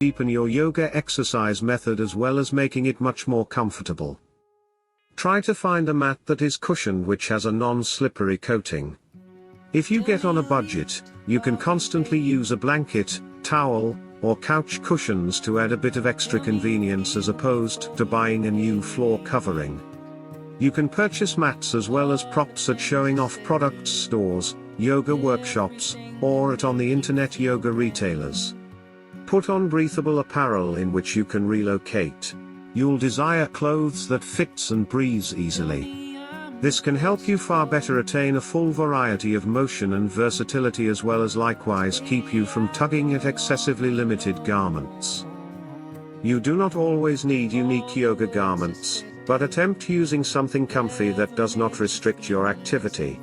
deepen your yoga exercise method as well as making it much more comfortable. Try to find a mat that is cushioned which has a non-slippery coating. If you get on a budget, you can constantly use a blanket, towel, or couch cushions to add a bit of extra convenience as opposed to buying a new floor covering. You can purchase mats as well as props at showing off products stores, yoga workshops, or at on the internet yoga retailers. Put on breathable apparel in which you can relocate. You'll desire clothes that fits and breathe easily. This can help you far better attain a full variety of motion and versatility as well as likewise keep you from tugging at excessively limited garments. You do not always need unique yoga garments, but attempt using something comfy that does not restrict your activity.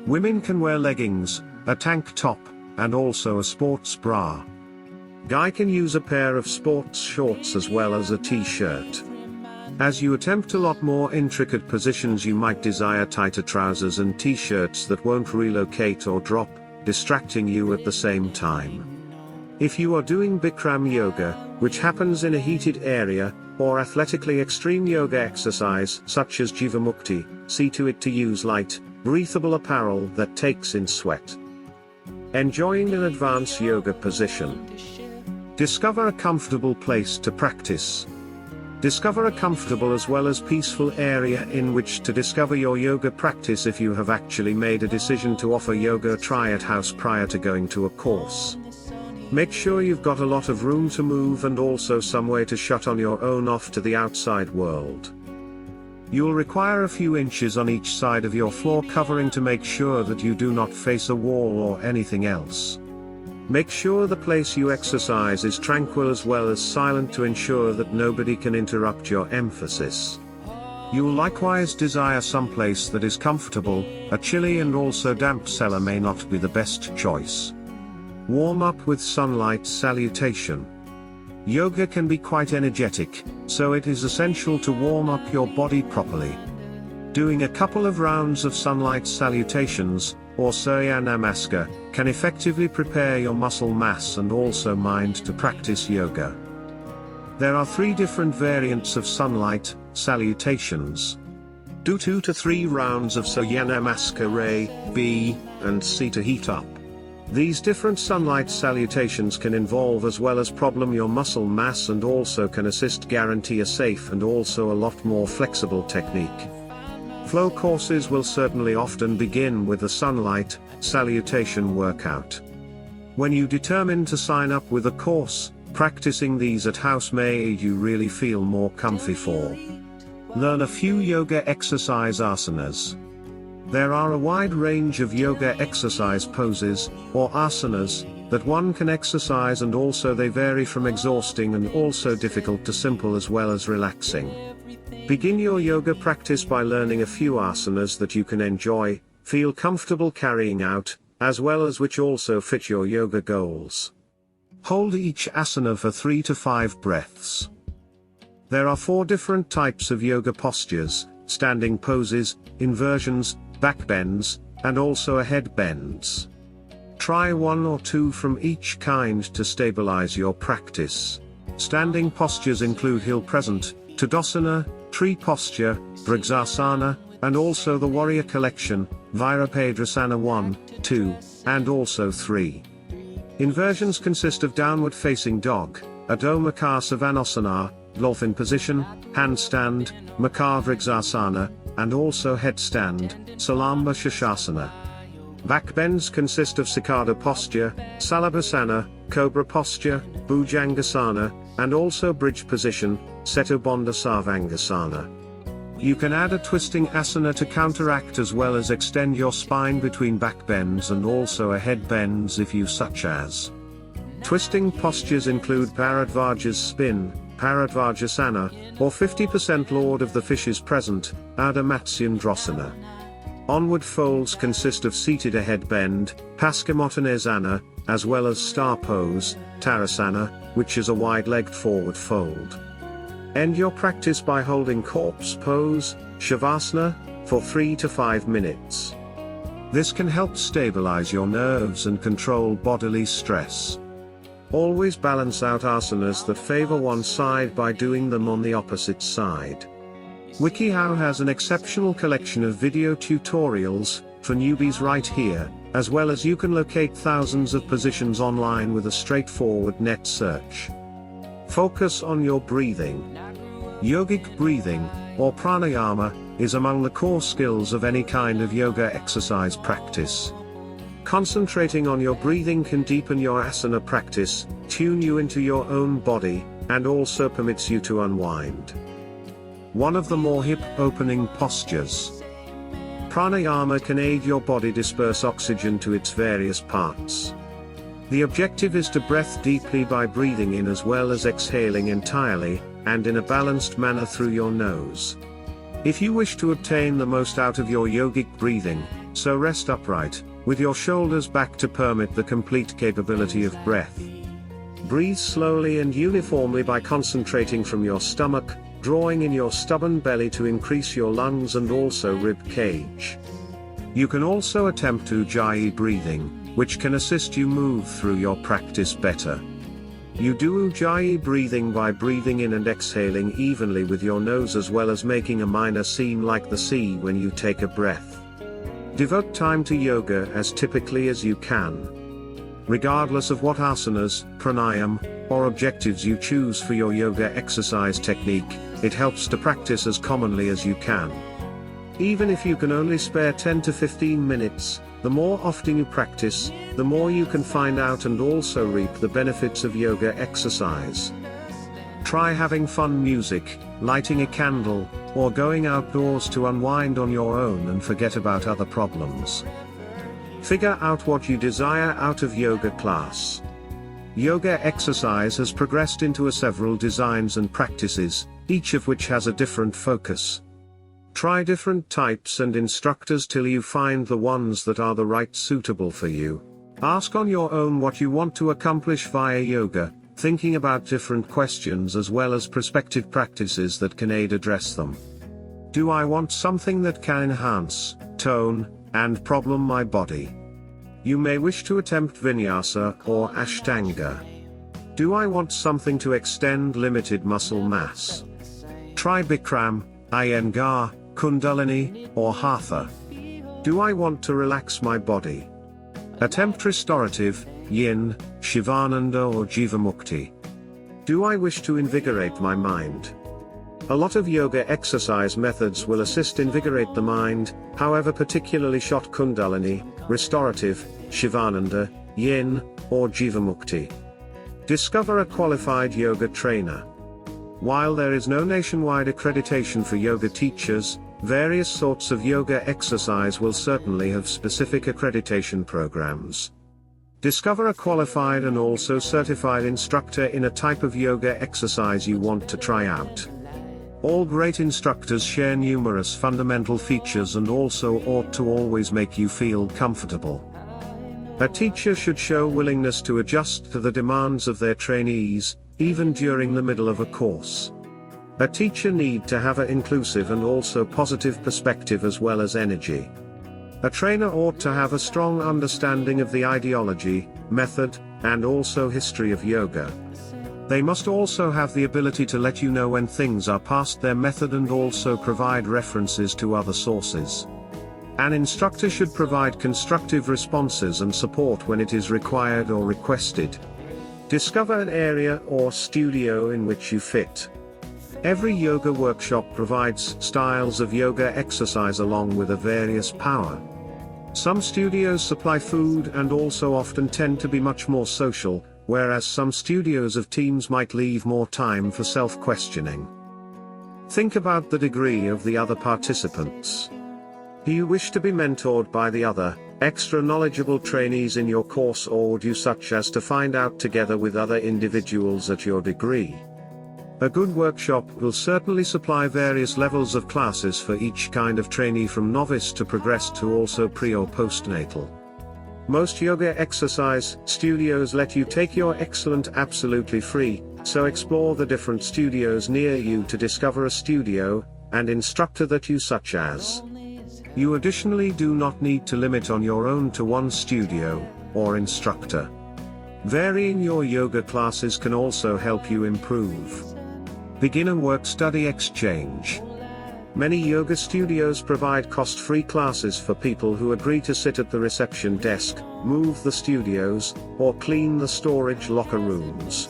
Women can wear leggings, a tank top, and also a sports bra. Guy can use a pair of sports shorts as well as a t-shirt. As you attempt a lot more intricate positions, you might desire tighter trousers and t-shirts that won't relocate or drop, distracting you at the same time. If you are doing Bikram yoga, which happens in a heated area, or athletically extreme yoga exercise such as Jivamukti, see to it to use light, breathable apparel that takes in sweat. Enjoying an advanced yoga position. Discover a comfortable place to practice. Discover a comfortable as well as peaceful area in which to discover your yoga practice. If you have actually made a decision to offer yoga a try at house prior to going to a course, make sure you've got a lot of room to move and also some way to shut on your own off to the outside world. You'll require a few inches on each side of your floor covering to make sure that you do not face a wall or anything else. Make sure the place you exercise is tranquil as well as silent to ensure that nobody can interrupt your emphasis. You'll likewise desire some place that is comfortable. A chilly and also damp cellar may not be the best choice. Warm up with sunlight salutation. Yoga can be quite energetic, so it is essential to warm up your body properly. Doing a couple of rounds of sunlight salutations, or Surya Namaskar, can effectively prepare your muscle mass and also mind to practice yoga. There are 3 different variants of sunlight salutations. Do 2 to 3 rounds of Surya Namaskar A, B, and C to heat up. These different sunlight salutations can involve as well as problem your muscle mass and also can assist guarantee a safe and also a lot more flexible technique. Flow courses will certainly often begin with a sunlight salutation workout. When you determine to sign up with a course, practicing these at house may aid you really feel more comfy for. Learn a few yoga exercise asanas. There are a wide range of yoga exercise poses, or asanas, that one can exercise and also they vary from exhausting and also difficult to simple as well as relaxing. Begin your yoga practice by learning a few asanas that you can enjoy, feel comfortable carrying out, as well as which also fit your yoga goals. Hold each asana for 3 to 5 breaths. There are 4 different types of yoga postures: standing poses, inversions, back bends, and also a head bends. Try 1 or 2 from each kind to stabilize your practice. Standing postures include hill present, Tadasana, tree posture, Vrksasana, and also the warrior collection, Virabhadrasana 1, 2, and also 3. Inversions consist of downward facing dog, Adho Mukha Savannasana, dolphin position, handstand, Mukha Vrksasana, and also headstand, Salamba Shashasana. Back bends consist of Cikada posture, Salabhasana, cobra posture, Bhujangasana, and also bridge position, Setubandha Sarvangasana. You can add a twisting asana to counteract as well as extend your spine between back bends and also a head bends if you such as. Twisting postures include Bharadvaja's spin, Bharadvajasana, or 50% Lord of the Fishes present, Ardha Matsyendrasana. Onward folds consist of seated a head bend, Paschimottanasana, as well as star pose, Tarasana, which is a wide-legged forward fold. End your practice by holding corpse pose, Shavasana, for 3 to 5 minutes. This can help stabilize your nerves and control bodily stress. Always balance out asanas that favor one side by doing them on the opposite side. WikiHow has an exceptional collection of video tutorials for newbies right here, as well as you can locate thousands of positions online with a straightforward net search. Focus on your breathing. Yogic breathing, or pranayama, is among the core skills of any kind of yoga exercise practice. Concentrating on your breathing can deepen your asana practice, tune you into your own body, and also permits you to unwind. One of the more hip-opening postures. Pranayama can aid your body disperse oxygen to its various parts. The objective is to breathe deeply by breathing in as well as exhaling entirely, and in a balanced manner through your nose. If you wish to obtain the most out of your yogic breathing, so rest upright, with your shoulders back to permit the complete capability of breath. Breathe slowly and uniformly by concentrating from your stomach, drawing in your stubborn belly to increase your lungs and also rib cage. You can also attempt Ujjayi breathing, which can assist you move through your practice better. You do Ujjayi breathing by breathing in and exhaling evenly with your nose as well as making a minor seem like the sea when you take a breath. Devote time to yoga as typically as you can. Regardless of what asanas, pranayam, or objectives you choose for your yoga exercise technique, it helps to practice as commonly as you can. Even if you can only spare 10 to 15 minutes, the more often you practice, the more you can find out and also reap the benefits of yoga exercise. Try having fun music, lighting a candle, or going outdoors to unwind on your own and forget about other problems. Figure out what you desire out of yoga class. Yoga exercise has progressed into several designs and practices, each of which has a different focus. Try different types and instructors till you find the ones that are the right suitable for you. Ask on your own what you want to accomplish via yoga, thinking about different questions as well as prospective practices that can aid address them. Do I want something that can enhance, tone, and problem my body? You may wish to attempt vinyasa or ashtanga. Do I want something to extend limited muscle mass? Try Bikram, Iyengar, Kundalini, or Hatha. Do I want to relax my body? Attempt restorative, Yin, Shivananda or Jivamukti. Do I wish to invigorate my mind? A lot of yoga exercise methods will assist invigorate the mind, however particularly shot Kundalini, restorative, Shivananda, Yin, or Jivamukti. Discover a qualified yoga trainer. While there is no nationwide accreditation for yoga teachers, various sorts of yoga exercise will certainly have specific accreditation programs. Discover a qualified and also certified instructor in a type of yoga exercise you want to try out. All great instructors share numerous fundamental features and also ought to always make you feel comfortable. A teacher should show willingness to adjust to the demands of their trainees, even during the middle of a course. A teacher needs to have an inclusive and also positive perspective as well as energy. A trainer ought to have a strong understanding of the ideology, method, and also history of yoga. They must also have the ability to let you know when things are past their method and also provide references to other sources. An instructor should provide constructive responses and support when it is required or requested. Discover an area or studio in which you fit. Every yoga workshop provides styles of yoga exercise along with a various power. Some studios supply food and also often tend to be much more social, whereas some studios of teams might leave more time for self-questioning. Think about the degree of the other participants. Do you wish to be mentored by the other, extra knowledgeable trainees in your course, or would you such as to find out together with other individuals at your degree? A good workshop will certainly supply various levels of classes for each kind of trainee from novice to progress to also pre or postnatal. Most yoga exercise studios let you take your excellent absolutely free, so explore the different studios near you to discover a studio and instructor that you such as. You additionally do not need to limit on your own to one studio or instructor. Varying your yoga classes can also help you improve. Beginner work-study exchange. Many yoga studios provide cost-free classes for people who agree to sit at the reception desk, move the studios, or clean the storage locker rooms.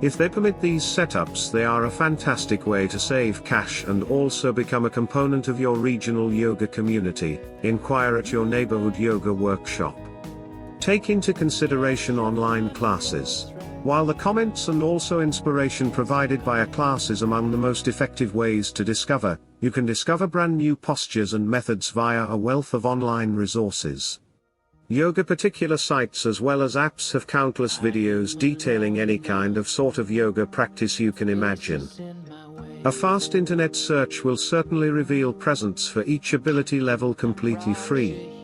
If they permit these setups, they are a fantastic way to save cash and also become a component of your regional yoga community. Inquire at your neighborhood yoga workshop. Take into consideration online classes. While the comments and also inspiration provided by a class is among the most effective ways to discover, you can discover brand new postures and methods via a wealth of online resources. Yoga particular sites as well as apps have countless videos detailing any kind of sort of yoga practice you can imagine. A fast internet search will certainly reveal presents for each ability level completely free.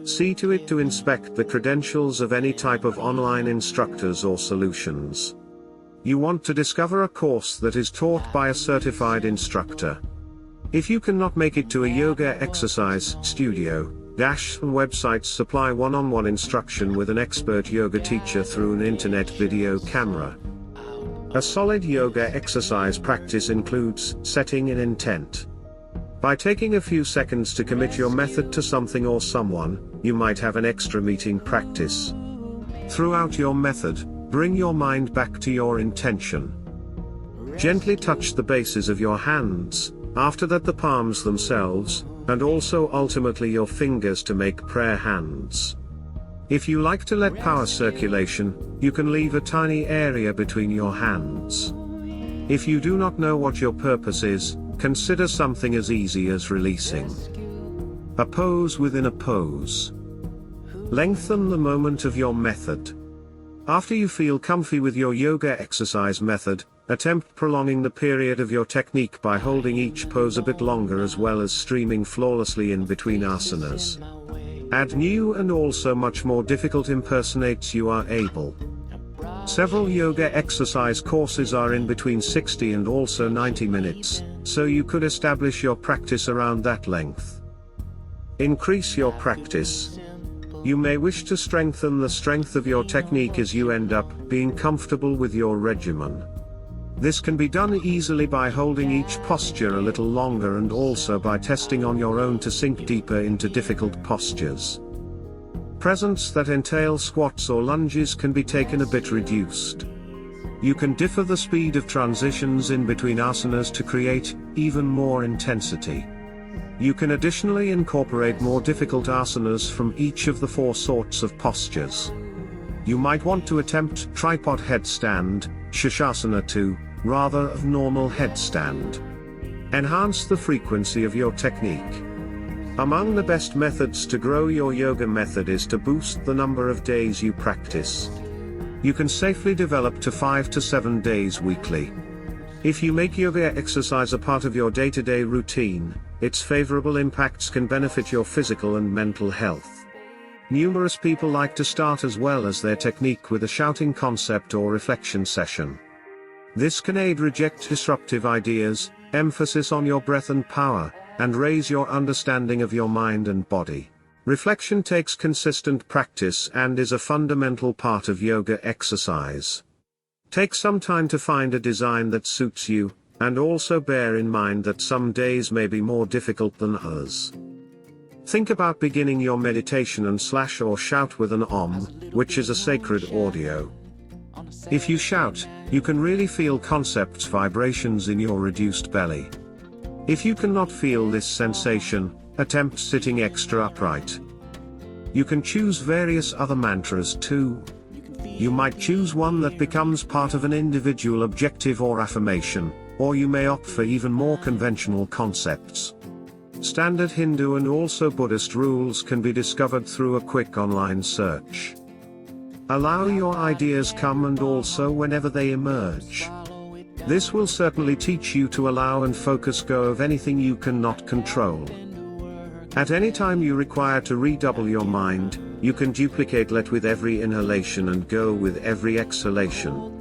See to it to inspect the credentials of any type of online instructors or solutions. You want to discover a course that is taught by a certified instructor. If you cannot make it to a yoga exercise studio, websites supply one-on-one instruction with an expert yoga teacher through an internet video camera. A solid yoga exercise practice includes setting an intent. By taking a few seconds to commit your method to something or someone, you might have an extra meeting practice. Throughout your method, bring your mind back to your intention. Gently touch the bases of your hands, after that the palms themselves, and also ultimately your fingers to make prayer hands. If you like to let power circulation, you can leave a tiny area between your hands. If you do not know what your purpose is, consider something as easy as releasing. A pose within a pose. Lengthen the moment of your method. After you feel comfy with your yoga exercise method, attempt prolonging the period of your technique by holding each pose a bit longer as well as streaming flawlessly in between asanas. Add new and also much more difficult impersonates you are able. Several yoga exercise courses are in between 60 and also 90 minutes, so you could establish your practice around that length. Increase your practice. You may wish to strengthen the strength of your technique as you end up being comfortable with your regimen. This can be done easily by holding each posture a little longer and also by testing on your own to sink deeper into difficult postures. Presents that entail squats or lunges can be taken a bit reduced. You can differ the speed of transitions in between asanas to create even more intensity. You can additionally incorporate more difficult asanas from each of the 4 sorts of postures. You might want to attempt tripod headstand, Shashasana 2, rather of normal headstand. Enhance the frequency of your technique. Among the best methods to grow your yoga method is to boost the number of days you practice. You can safely develop to 5 to 7 days weekly. If you make yoga exercise a part of your day-to-day routine, its favorable impacts can benefit your physical and mental health. Numerous people like to start as well as their technique with a shouting concept or reflection session. This can aid reject disruptive ideas, emphasis on your breath and power, and raise your understanding of your mind and body. Reflection takes consistent practice and is a fundamental part of yoga exercise. Take some time to find a design that suits you, and also bear in mind that some days may be more difficult than others. Think about beginning your meditation and slash or shout with an Om, which is a sacred audio. If you shout, you can really feel concepts vibrations in your reduced belly. If you cannot feel this sensation, attempt sitting extra upright. You can choose various other mantras too. You might choose one that becomes part of an individual objective or affirmation, or you may opt for even more conventional concepts. Standard Hindu and also Buddhist rules can be discovered through a quick online search. Allow your ideas come and also whenever they emerge. This will certainly teach you to allow and focus go of anything you cannot control. At any time you require to redouble your mind, you can duplicate let with every inhalation and go with every exhalation.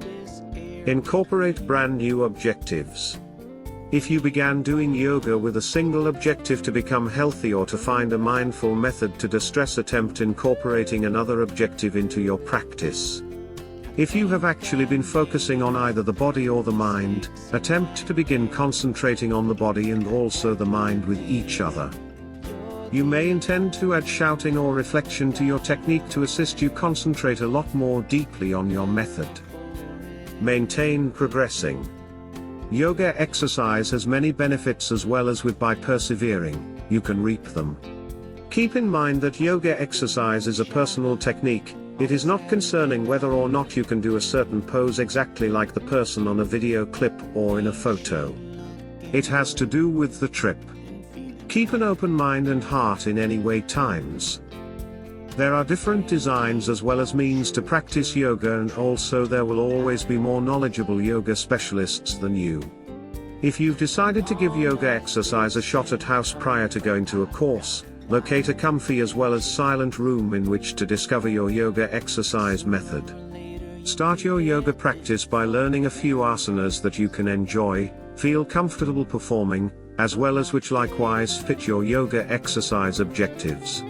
Incorporate brand new objectives. If you began doing yoga with a single objective to become healthy or to find a mindful method to distress, attempt incorporating another objective into your practice. If you have actually been focusing on either the body or the mind, attempt to begin concentrating on the body and also the mind with each other. You may intend to add shouting or reflection to your technique to assist you concentrate a lot more deeply on your method. Maintain progressing. Yoga exercise has many benefits as well as by persevering, you can reap them. Keep in mind that yoga exercise is a personal technique. It is not concerning whether or not you can do a certain pose exactly like the person on a video clip or in a photo. It has to do with the trip. Keep an open mind and heart in any way times. There are different designs as well as means to practice yoga, and also there will always be more knowledgeable yoga specialists than you. If you've decided to give yoga exercise a shot at house prior to going to a course, locate a comfy as well as silent room in which to discover your yoga exercise method. Start your yoga practice by learning a few asanas that you can enjoy, feel comfortable performing, as well as which likewise fit your yoga exercise objectives.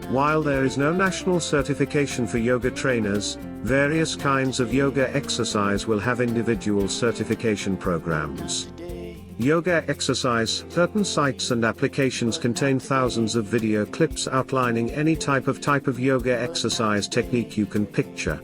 While there is no national certification for yoga trainers, various kinds of yoga exercise will have individual certification programs. Yoga exercise, certain sites and applications contain thousands of video clips outlining any type of yoga exercise technique you can picture.